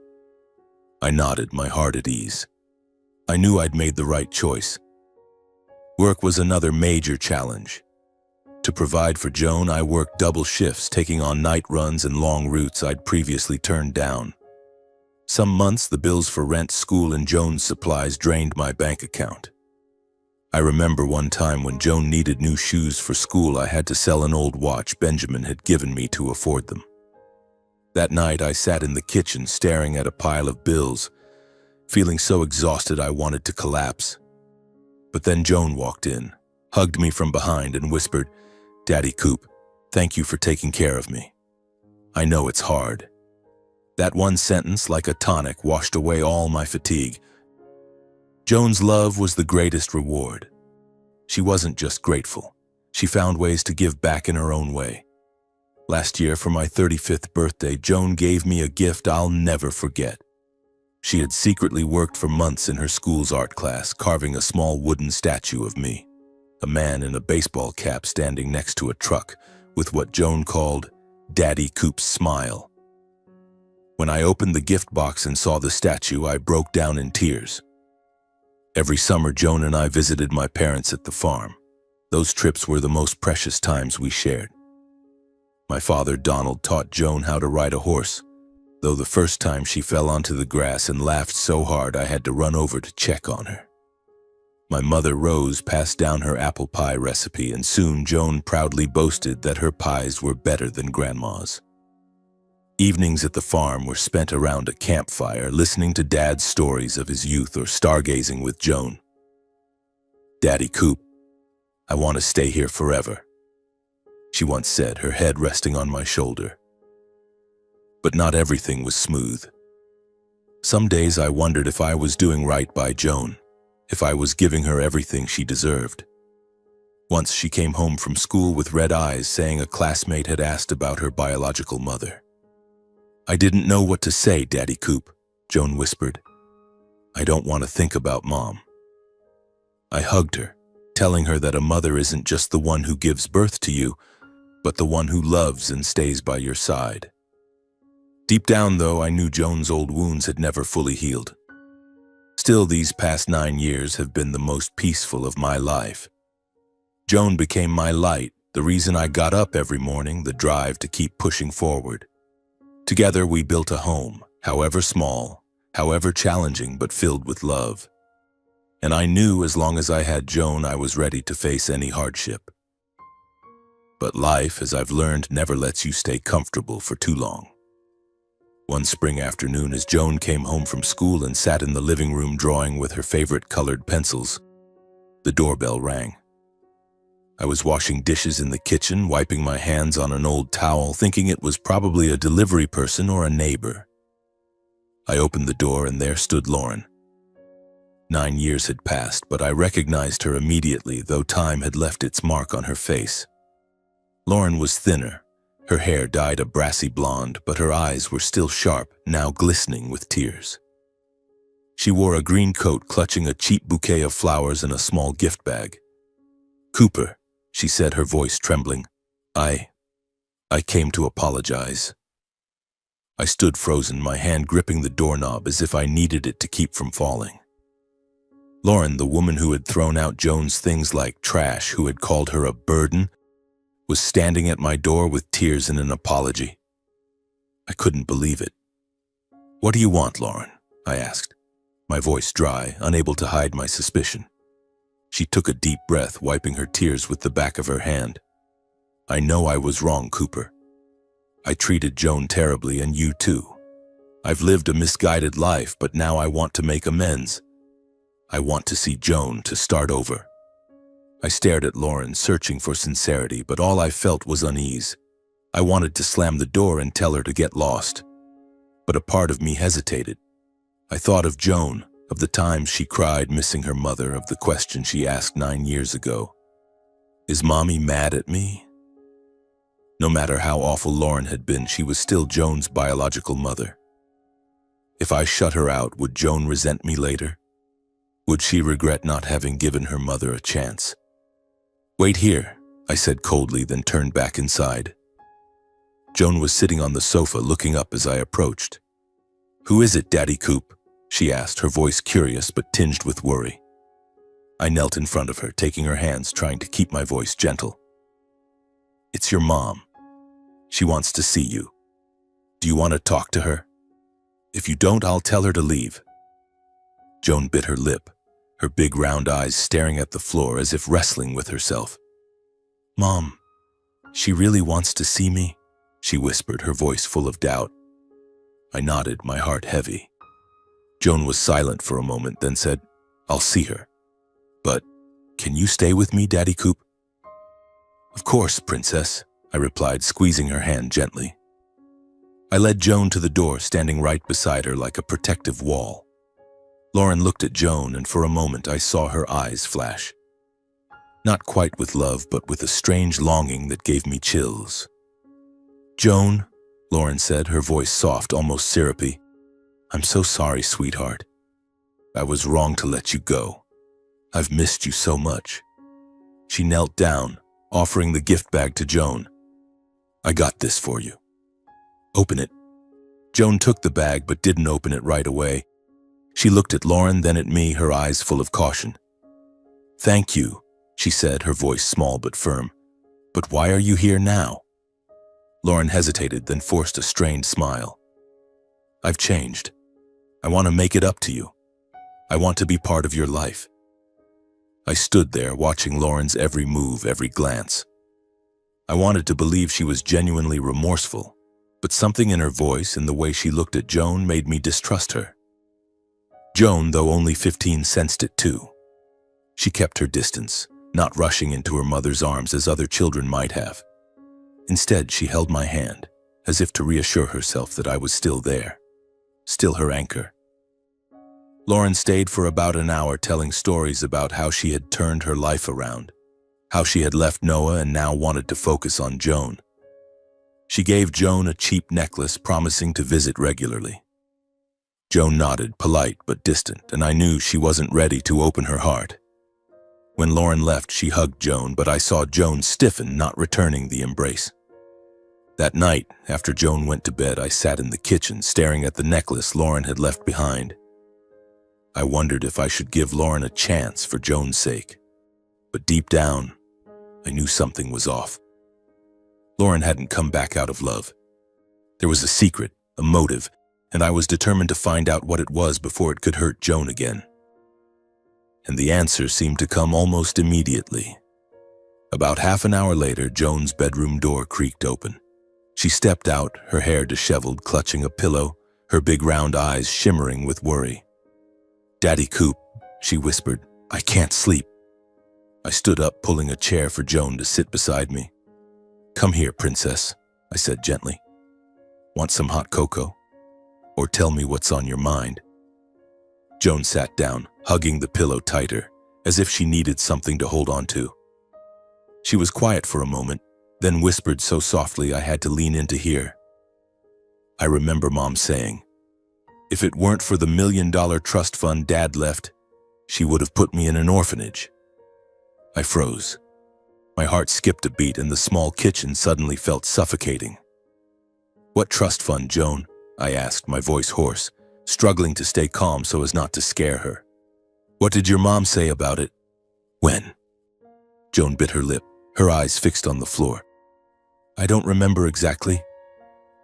I nodded, my heart at ease. I knew I'd made the right choice. Work was another major challenge. To provide for Joan, I worked double shifts, taking on night runs and long routes I'd previously turned down. Some months, the bills for rent, school, and Joan's supplies drained my bank account. I remember one time when Joan needed new shoes for school, I had to sell an old watch Benjamin had given me to afford them. That night, I sat in the kitchen staring at a pile of bills, feeling so exhausted I wanted to collapse. But then Joan walked in, hugged me from behind, and whispered, "Daddy Coop, thank you for taking care of me. I know it's hard." That one sentence, like a tonic, washed away all my fatigue. Joan's love was the greatest reward. She wasn't just grateful. She found ways to give back in her own way. Last year, for my 35th birthday, Joan gave me a gift I'll never forget. She had secretly worked for months in her school's art class, carving a small wooden statue of me, a man in a baseball cap standing next to a truck with what Joan called Daddy Coop's smile. When I opened the gift box and saw the statue, I broke down in tears. Every summer, Joan and I visited my parents at the farm. Those trips were the most precious times we shared. My father, Donald, taught Joan how to ride a horse, though the first time she fell onto the grass and laughed so hard I had to run over to check on her. My mother, Rose, passed down her apple pie recipe, and soon Joan proudly boasted that her pies were better than Grandma's. Evenings at the farm were spent around a campfire, listening to Dad's stories of his youth or stargazing with Joan. "Daddy Coop, I want to stay here forever," she once said, her head resting on my shoulder. But not everything was smooth. Some days I wondered if I was doing right by Joan, if I was giving her everything she deserved. Once she came home from school with red eyes, saying a classmate had asked about her biological mother. "I didn't know what to say, Daddy Coop," Joan whispered. "I don't want to think about Mom." I hugged her, telling her that a mother isn't just the one who gives birth to you, but the one who loves and stays by your side. Deep down, though, I knew Joan's old wounds had never fully healed. Still, these past 9 years have been the most peaceful of my life. Joan became my light, the reason I got up every morning, the drive to keep pushing forward. Together, we built a home, however small, however challenging, but filled with love. And I knew as long as I had Joan, I was ready to face any hardship. But life, as I've learned, never lets you stay comfortable for too long. One spring afternoon, as Joan came home from school and sat in the living room drawing with her favorite colored pencils, the doorbell rang. I was washing dishes in the kitchen, wiping my hands on an old towel, thinking it was probably a delivery person or a neighbor. I opened the door and there stood Lauren. 9 years had passed, but I recognized her immediately, though time had left its mark on her face. Lauren was thinner. Her hair dyed a brassy blonde, but her eyes were still sharp, now glistening with tears. She wore a green coat, clutching a cheap bouquet of flowers and a small gift bag. "Cooper," she said, her voice trembling. I came to apologize." I stood frozen, my hand gripping the doorknob as if I needed it to keep from falling. Lauren, the woman who had thrown out Joan's things like trash, who had called her a burden, was standing at my door with tears and an apology. I couldn't believe it. "What do you want, Lauren?" I asked, my voice dry, unable to hide my suspicion. She took a deep breath, wiping her tears with the back of her hand. "I know I was wrong, Cooper. I treated Joan terribly, and you too. I've lived a misguided life, but now I want to make amends. I want to see Joan, to start over." I stared at Lauren, searching for sincerity, but all I felt was unease. I wanted to slam the door and tell her to get lost. But a part of me hesitated. I thought of Joan, of the times she cried missing her mother, of the question she asked 9 years ago. "Is Mommy mad at me?" No matter how awful Lauren had been, she was still Joan's biological mother. If I shut her out, would Joan resent me later? Would she regret not having given her mother a chance? "Wait here," I said coldly, then turned back inside. Joan was sitting on the sofa, looking up as I approached. "Who is it, Daddy Coop?" she asked, her voice curious but tinged with worry. I knelt in front of her, taking her hands, trying to keep my voice gentle. "It's your mom. She wants to see you. Do you want to talk to her? If you don't, I'll tell her to leave." Joan bit her lip, her big round eyes staring at the floor as if wrestling with herself. "Mom, she really wants to see me?" she whispered, her voice full of doubt. I nodded, my heart heavy. Joan was silent for a moment, then said, "I'll see her. But can you stay with me, Daddy Coop?" "Of course, Princess," I replied, squeezing her hand gently. I led Joan to the door, standing right beside her like a protective wall. Lauren looked at Joan, and for a moment I saw her eyes flash. Not quite with love, but with a strange longing that gave me chills. "Joan," Lauren said, her voice soft, almost syrupy, "I'm so sorry, sweetheart. I was wrong to let you go. I've missed you so much." She knelt down, offering the gift bag to Joan. "I got this for you. Open it." Joan took the bag but didn't open it right away. She looked at Lauren, then at me, her eyes full of caution. "Thank you," she said, her voice small but firm. "But why are you here now?" Lauren hesitated, then forced a strained smile. "I've changed. I want to make it up to you. I want to be part of your life." I stood there, watching Lauren's every move, every glance. I wanted to believe she was genuinely remorseful, but something in her voice and the way she looked at Joan made me distrust her. Joan, though only 15, sensed it too. She kept her distance, not rushing into her mother's arms as other children might have. Instead, she held my hand, as if to reassure herself that I was still there, still her anchor. Lauren stayed for about an hour, telling stories about how she had turned her life around, how she had left Noah and now wanted to focus on Joan. She gave Joan a cheap necklace, promising to visit regularly. Joan nodded, polite but distant, and I knew she wasn't ready to open her heart. When Lauren left, she hugged Joan, but I saw Joan stiffen, not returning the embrace. That night, after Joan went to bed, I sat in the kitchen, staring at the necklace Lauren had left behind. I wondered if I should give Lauren a chance for Joan's sake, but deep down, I knew something was off. Lauren hadn't come back out of love. There was a secret, a motive, and I was determined to find out what it was before it could hurt Joan again. and the answer seemed to come almost immediately. About half an hour later, Joan's bedroom door creaked open. She stepped out, her hair disheveled, clutching a pillow, her big round eyes shimmering with worry. "Daddy Coop," she whispered, "I can't sleep." I stood up, pulling a chair for Joan to sit beside me. "Come here, princess," I said gently. "Want some hot cocoa? Or tell me what's on your mind?" Joan sat down, hugging the pillow tighter, as if she needed something to hold on to. She was quiet for a moment, then whispered so softly I had to lean in to hear. "I remember Mom saying, if it weren't for the $1 million trust fund Dad left, she would have put me in an orphanage." I froze. My heart skipped a beat and the small kitchen suddenly felt suffocating. "What trust fund, Joan?" I asked, my voice hoarse, struggling to stay calm so as not to scare her. "What did your mom say about it?" "When?" Joan bit her lip, her eyes fixed on the floor. "I don't remember exactly.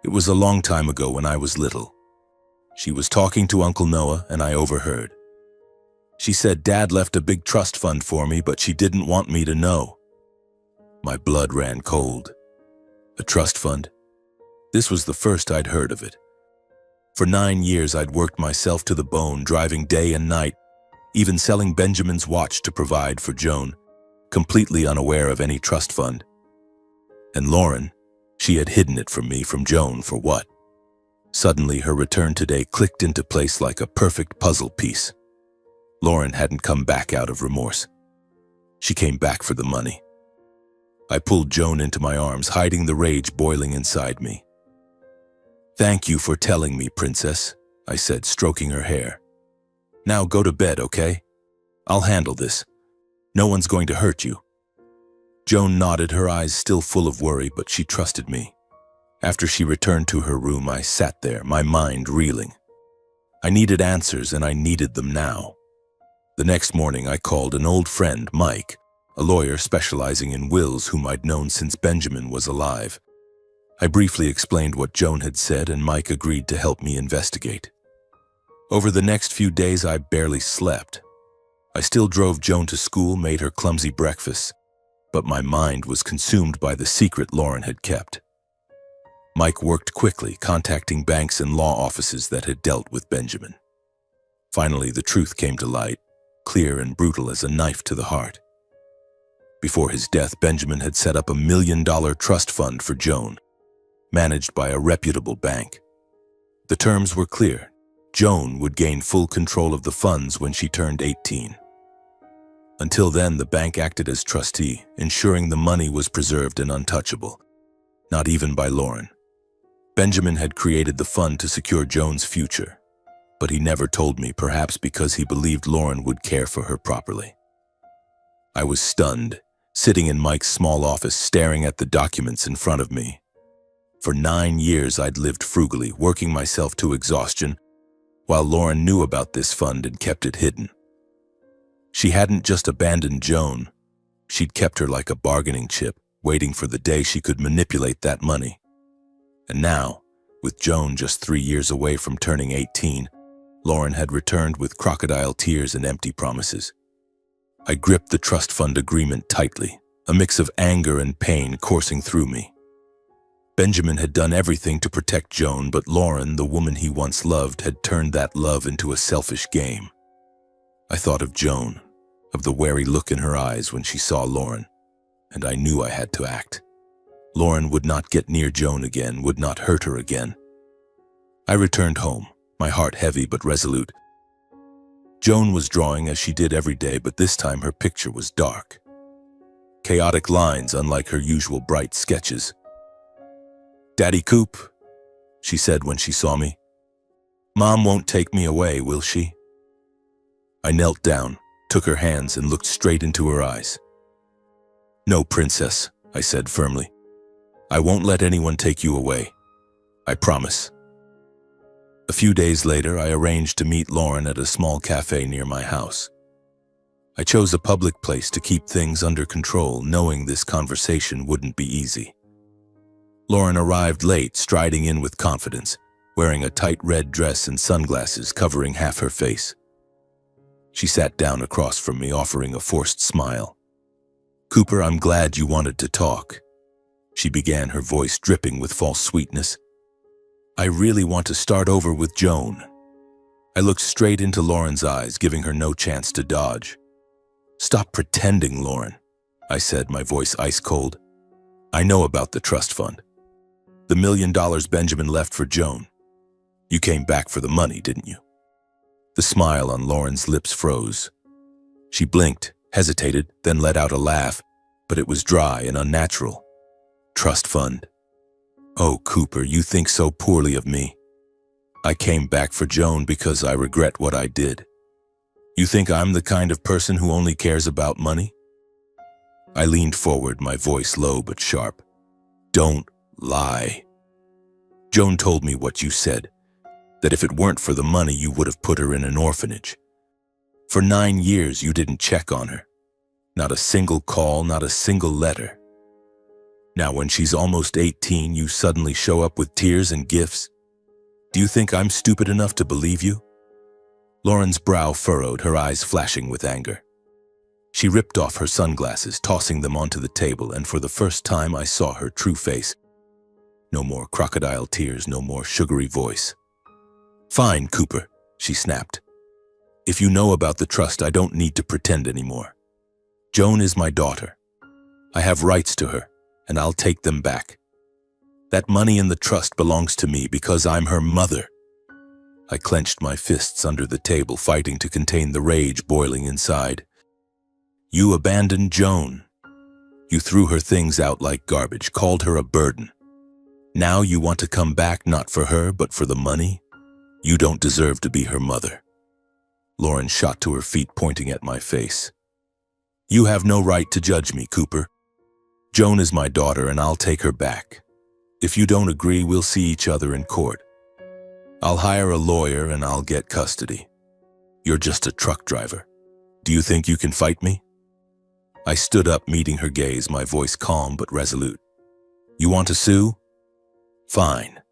It was a long time ago when I was little. She was talking to Uncle Noah and I overheard. She said Dad left a big trust fund for me, but she didn't want me to know." My blood ran cold. A trust fund? This was the first I'd heard of it. For 9 years I'd worked myself to the bone, driving day and night, even selling Benjamin's watch to provide for Joan, completely unaware of any trust fund. And Lauren, she had hidden it from me, from Joan, for what? Suddenly her return today clicked into place like a perfect puzzle piece. Lauren hadn't come back out of remorse. She came back for the money. I pulled Joan into my arms, hiding the rage boiling inside me. "Thank you for telling me, princess," I said, stroking her hair. "Now go to bed, okay? I'll handle this. No one's going to hurt you." Joan nodded, her eyes still full of worry, but she trusted me. After she returned to her room, I sat there, my mind reeling. I needed answers, and I needed them now. The next morning, I called an old friend, Mike, a lawyer specializing in wills whom I'd known since Benjamin was alive. I briefly explained what Joan had said, and Mike agreed to help me investigate. Over the next few days, I barely slept. I still drove Joan to school, made her clumsy breakfasts, but my mind was consumed by the secret Lauren had kept. Mike worked quickly, contacting banks and law offices that had dealt with Benjamin. Finally, the truth came to light, clear and brutal as a knife to the heart. Before his death, Benjamin had set up a $1 million trust fund for Joan, managed by a reputable bank. The terms were clear. Joan would gain full control of the funds when she turned 18. Until then, the bank acted as trustee, ensuring the money was preserved and untouchable, not even by Lauren. Benjamin had created the fund to secure Joan's future, but he never told me, perhaps because he believed Lauren would care for her properly. I was stunned, sitting in Mike's small office, staring at the documents in front of me. For 9 years, I'd lived frugally, working myself to exhaustion, while Lauren knew about this fund and kept it hidden. She hadn't just abandoned Joan, she'd kept her like a bargaining chip, waiting for the day she could manipulate that money. And now, with Joan just 3 years away from turning 18, Lauren had returned with crocodile tears and empty promises. I gripped the trust fund agreement tightly, a mix of anger and pain coursing through me. Benjamin had done everything to protect Joan, but Lauren, the woman he once loved, had turned that love into a selfish game. I thought of Joan, of the wary look in her eyes when she saw Lauren, and I knew I had to act. Lauren would not get near Joan again, would not hurt her again. I returned home, my heart heavy but resolute. Joan was drawing as she did every day, but this time her picture was dark. Chaotic lines, unlike her usual bright sketches. "Daddy Coop," she said when she saw me. "Mom won't take me away, will she?" I knelt down, took her hands, and looked straight into her eyes. "No, princess," I said firmly. "I won't let anyone take you away. I promise." A few days later, I arranged to meet Lauren at a small cafe near my house. I chose a public place to keep things under control, knowing this conversation wouldn't be easy. Lauren arrived late, striding in with confidence, wearing a tight red dress and sunglasses covering half her face. She sat down across from me, offering a forced smile. "Cooper, I'm glad you wanted to talk," she began, her voice dripping with false sweetness. "I really want to start over with Joan." I looked straight into Lauren's eyes, giving her no chance to dodge. "Stop pretending, Lauren," I said, my voice ice cold. "I know about the trust fund. The $1 million Benjamin left for Joan. You came back for the money, didn't you?" The smile on Lauren's lips froze. She blinked, hesitated, then let out a laugh, but it was dry and unnatural. "Trust fund? Oh, Cooper, you think so poorly of me. I came back for Joan because I regret what I did. You think I'm the kind of person who only cares about money?" I leaned forward, my voice low but sharp. "Don't lie. Joan told me what you said, that if it weren't for the money, you would have put her in an orphanage. For 9 years, you didn't check on her. Not a single call, not a single letter. Now, when she's almost 18, you suddenly show up with tears and gifts. Do you think I'm stupid enough to believe you?" Lauren's brow furrowed, her eyes flashing with anger. She ripped off her sunglasses, tossing them onto the table, and for the first time I saw her true face. No more crocodile tears, no more sugary voice. "Fine, Cooper," she snapped. "If you know about the trust, I don't need to pretend anymore. Joan is my daughter. I have rights to her, and I'll take them back. That money in the trust belongs to me because I'm her mother." I clenched my fists under the table, fighting to contain the rage boiling inside. "You abandoned Joan. You threw her things out like garbage, called her a burden. Now you want to come back not for her, but for the money? You don't deserve to be her mother." Lauren shot to her feet, pointing at my face. "You have no right to judge me, Cooper. Joan is my daughter, and I'll take her back. If you don't agree, we'll see each other in court. I'll hire a lawyer and I'll get custody. You're just a truck driver. Do you think you can fight me?" I stood up, meeting her gaze, my voice calm but resolute. "You want to sue? Fine.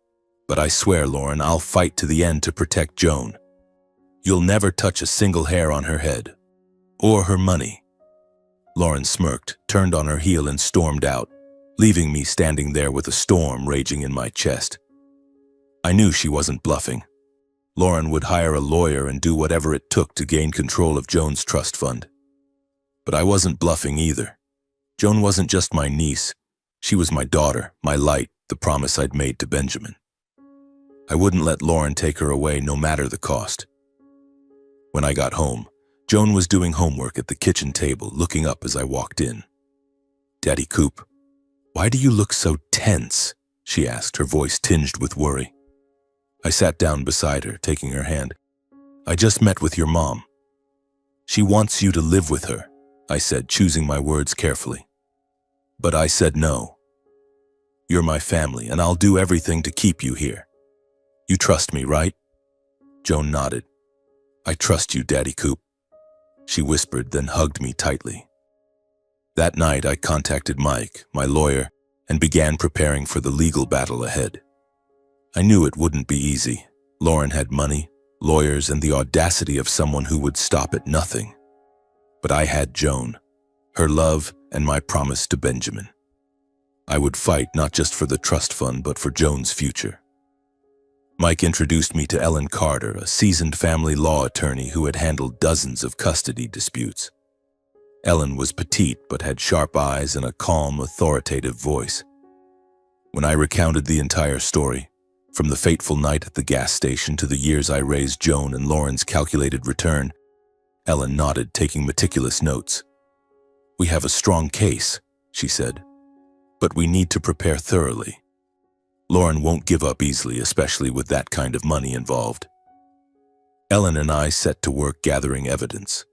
But I swear, Lauren, I'll fight to the end to protect Joan. You'll never touch a single hair on her head. Or her money." Lauren smirked, turned on her heel and stormed out, leaving me standing there with a storm raging in my chest. I knew she wasn't bluffing. Lauren would hire a lawyer and do whatever it took to gain control of Joan's trust fund. But I wasn't bluffing either. Joan wasn't just my niece. She was my daughter, my light, the promise I'd made to Benjamin. I wouldn't let Lauren take her away, no matter the cost. When I got home, Joan was doing homework at the kitchen table, looking up as I walked in. "Daddy Coop, why do you look so tense?" she asked, her voice tinged with worry. I sat down beside her, taking her hand. "I just met with your mom. She wants you to live with her," I said, choosing my words carefully. "But I said no. You're my family, and I'll do everything to keep you here. You trust me, right?" Joan nodded. "I trust you, Daddy Coop," she whispered, then hugged me tightly. That night, I contacted Mike, my lawyer, and began preparing for the legal battle ahead. I knew it wouldn't be easy. Lauren had money, lawyers, and the audacity of someone who would stop at nothing. But I had Joan, her love, and my promise to Benjamin. I would fight not just for the trust fund, but for Joan's future. Mike introduced me to Ellen Carter, a seasoned family law attorney who had handled dozens of custody disputes. Ellen was petite but had sharp eyes and a calm, authoritative voice. When I recounted the entire story, from the fateful night at the gas station to the years I raised Joan and Lauren's calculated return, Ellen nodded, taking meticulous notes. "We have a strong case," she said, "but we need to prepare thoroughly. Lauren won't give up easily, especially with that kind of money involved." Ellen and I set to work gathering evidence.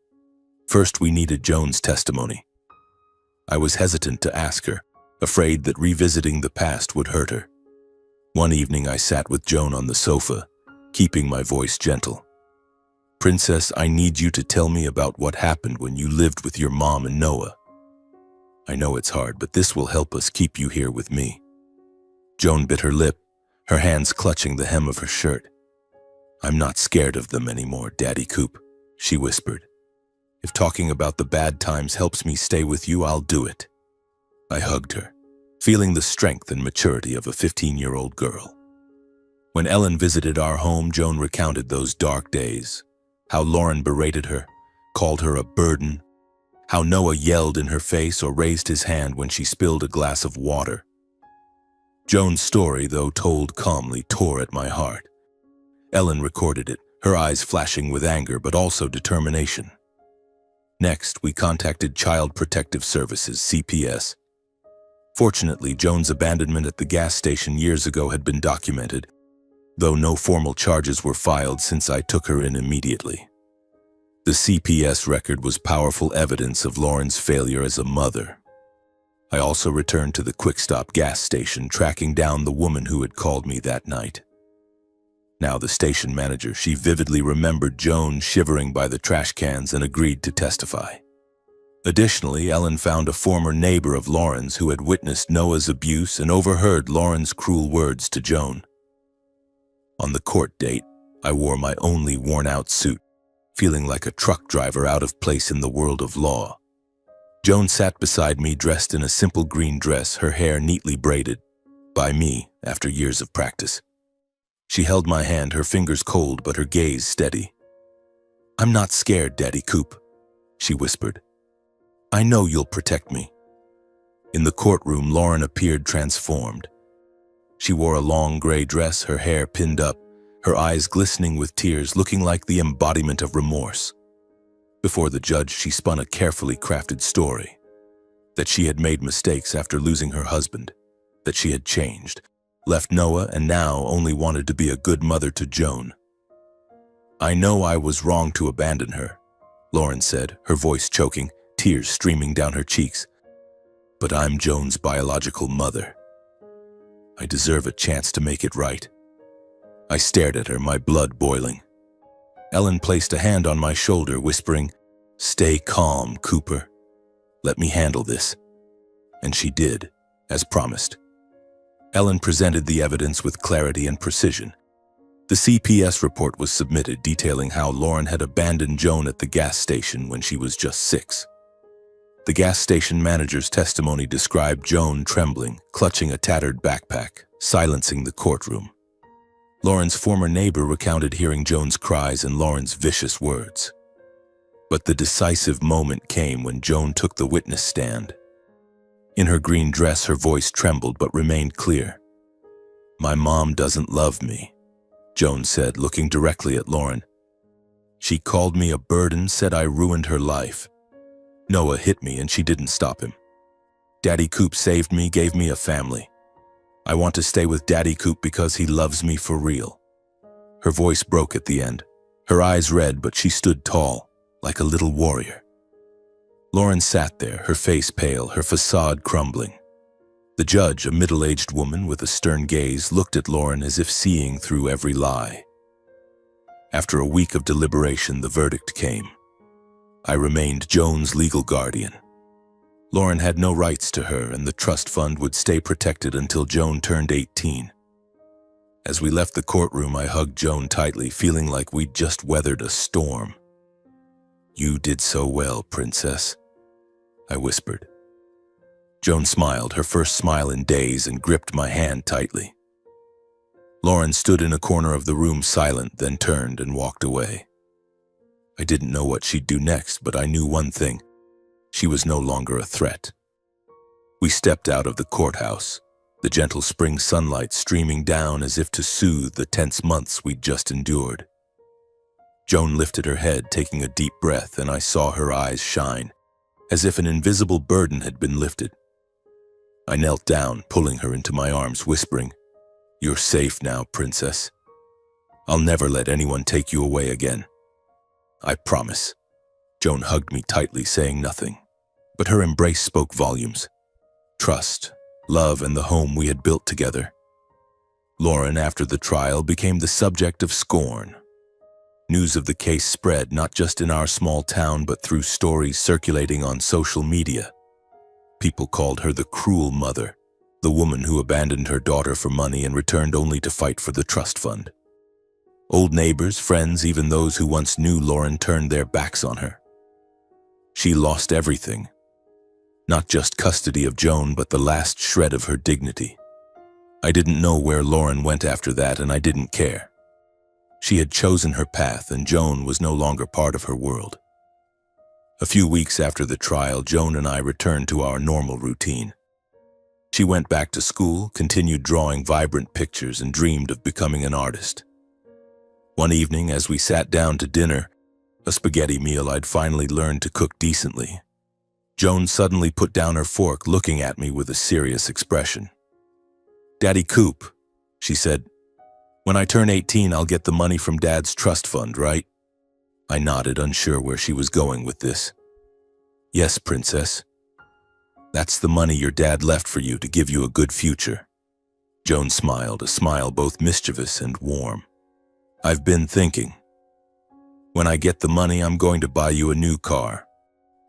First, we needed Joan's testimony. I was hesitant to ask her, afraid that revisiting the past would hurt her. One evening, I sat with Joan on the sofa, keeping my voice gentle. "Princess, I need you to tell me about what happened when you lived with your mom and Noah. I know it's hard, but this will help us keep you here with me." Joan bit her lip, her hands clutching the hem of her shirt. "I'm not scared of them anymore, Daddy Coop," she whispered. If talking about the bad times helps me stay with you, I'll do it." I hugged her, feeling the strength and maturity of a 15-year-old girl. When Ellen visited our home, Joan recounted those dark days, how Lauren berated her, called her a burden, how Noah yelled in her face or raised his hand when she spilled a glass of water. Joan's story, though told calmly, tore at my heart. Ellen recorded it, her eyes flashing with anger but also determination. Next, we contacted Child Protective Services, CPS. Fortunately, Joan's abandonment at the gas station years ago had been documented, though no formal charges were filed since I took her in immediately. The CPS record was powerful evidence of Lauren's failure as a mother. I also returned to the Quick Stop gas station, tracking down the woman who had called me that night. Now the station manager, she vividly remembered Joan shivering by the trash cans and agreed to testify. Additionally, Ellen found a former neighbor of Lauren's who had witnessed Noah's abuse and overheard Lauren's cruel words to Joan. On the court date, I wore my only worn-out suit, feeling like a truck driver out of place in the world of law. Joan sat beside me dressed in a simple green dress, her hair neatly braided, by me after years of practice. She held my hand, her fingers cold but her gaze steady. "I'm not scared, Daddy Coop," she whispered. "I know you'll protect me." In the courtroom, Lauren appeared transformed. She wore a long gray dress, her hair pinned up, her eyes glistening with tears, looking like the embodiment of remorse. Before the judge, she spun a carefully crafted story. That she had made mistakes after losing her husband, that she had changed, left Noah and now only wanted to be a good mother to Joan. "I know I was wrong to abandon her," Lauren said, her voice choking, tears streaming down her cheeks. "But I'm Joan's biological mother. I deserve a chance to make it right." I stared at her, my blood boiling. Ellen placed a hand on my shoulder, whispering, "Stay calm, Cooper. Let me handle this." And she did, as promised. Ellen presented the evidence with clarity and precision. The CPS report was submitted detailing how Lauren had abandoned Joan at the gas station when she was just 6. The gas station manager's testimony described Joan trembling, clutching a tattered backpack, silencing the courtroom. Lauren's former neighbor recounted hearing Joan's cries and Lauren's vicious words. But the decisive moment came when Joan took the witness stand. In her green dress, her voice trembled but remained clear. "My mom doesn't love me," Joan said, looking directly at Lauren. "She called me a burden, said I ruined her life. Noah hit me and she didn't stop him. Daddy Coop saved me, gave me a family. I want to stay with Daddy Coop because he loves me for real." Her voice broke at the end, her eyes red, but she stood tall, like a little warrior. Lauren sat there, her face pale, her facade crumbling. The judge, a middle-aged woman with a stern gaze, looked at Lauren as if seeing through every lie. After a week of deliberation, the verdict came. I remained Joan's legal guardian. Lauren had no rights to her, and the trust fund would stay protected until Joan turned 18. As we left the courtroom, I hugged Joan tightly, feeling like we'd just weathered a storm. "You did so well, Princess," I whispered. Joan smiled, her first smile in days, and gripped my hand tightly. Lauren stood in a corner of the room silent, then turned and walked away. I didn't know what she'd do next, but I knew one thing. She was no longer a threat. We stepped out of the courthouse, the gentle spring sunlight streaming down as if to soothe the tense months we'd just endured. Joan lifted her head, taking a deep breath, and I saw her eyes shine, as if an invisible burden had been lifted. I knelt down, pulling her into my arms, whispering, "You're safe now, Princess. I'll never let anyone take you away again. I promise." Joan hugged me tightly, saying nothing, but her embrace spoke volumes. Trust, love, and the home we had built together. Lauren, after the trial, became the subject of scorn. News of the case spread not just in our small town, but through stories circulating on social media. People called her the cruel mother, the woman who abandoned her daughter for money and returned only to fight for the trust fund. Old neighbors, friends, even those who once knew Lauren turned their backs on her. She lost everything. Not just custody of Joan, but the last shred of her dignity. I didn't know where Lauren went after that, and I didn't care. She had chosen her path, and Joan was no longer part of her world. A few weeks after the trial, Joan and I returned to our normal routine. She went back to school, continued drawing vibrant pictures, and dreamed of becoming an artist. One evening, as we sat down to dinner, a spaghetti meal I'd finally learned to cook decently, Joan suddenly put down her fork, looking at me with a serious expression. "Daddy Coop," she said, "when I turn 18, I'll get the money from Dad's trust fund, right?" I nodded, unsure where she was going with this. "Yes, Princess. That's the money your dad left for you to give you a good future." Joan smiled, a smile both mischievous and warm. "I've been thinking. When I get the money, I'm going to buy you a new car.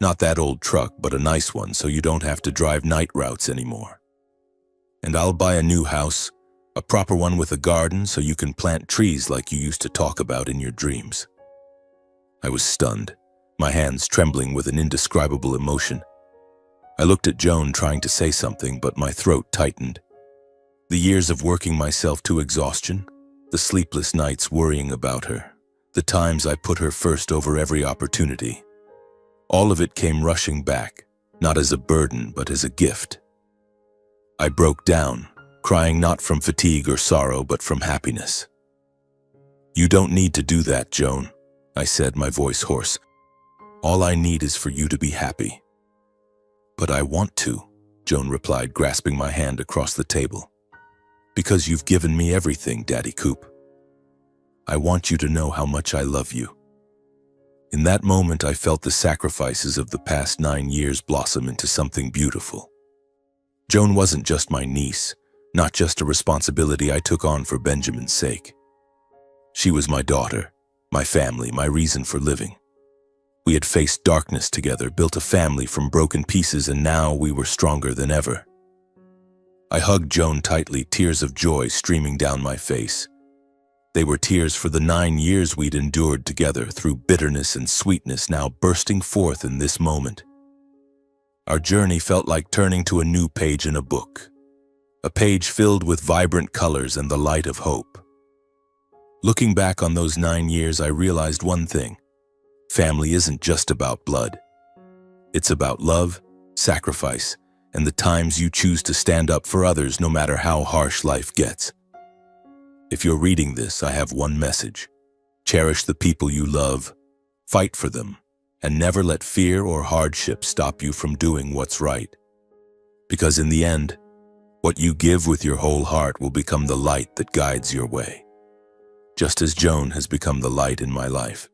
Not that old truck, but a nice one so you don't have to drive night routes anymore. And I'll buy a new house, a proper one with a garden so you can plant trees like you used to talk about in your dreams." I was stunned, my hands trembling with an indescribable emotion. I looked at Joan, trying to say something, but my throat tightened. The years of working myself to exhaustion, the sleepless nights worrying about her, the times I put her first over every opportunity, all of it came rushing back, not as a burden, but as a gift. I broke down, crying not from fatigue or sorrow, but from happiness. "You don't need to do that, Joan," I said, my voice hoarse. "All I need is for you to be happy." "But I want to," Joan replied, grasping my hand across the table. "Because you've given me everything, Daddy Coop. I want you to know how much I love you." In that moment, I felt the sacrifices of the past 9 years blossom into something beautiful. Joan wasn't just my niece, not just a responsibility I took on for Benjamin's sake. She was my daughter, my family, my reason for living. We had faced darkness together, built a family from broken pieces, and now we were stronger than ever. I hugged Joan tightly, tears of joy streaming down my face. They were tears for the 9 years we'd endured together, through bitterness and sweetness, now bursting forth in this moment. Our journey felt like turning to a new page in a book, a page filled with vibrant colors and the light of hope. Looking back on those 9 years, I realized one thing: family isn't just about blood. It's about love, sacrifice, and the times you choose to stand up for others no matter how harsh life gets. If you're reading this, I have one message: cherish the people you love, fight for them, and never let fear or hardship stop you from doing what's right. Because in the end, what you give with your whole heart will become the light that guides your way, just as Joan has become the light in my life.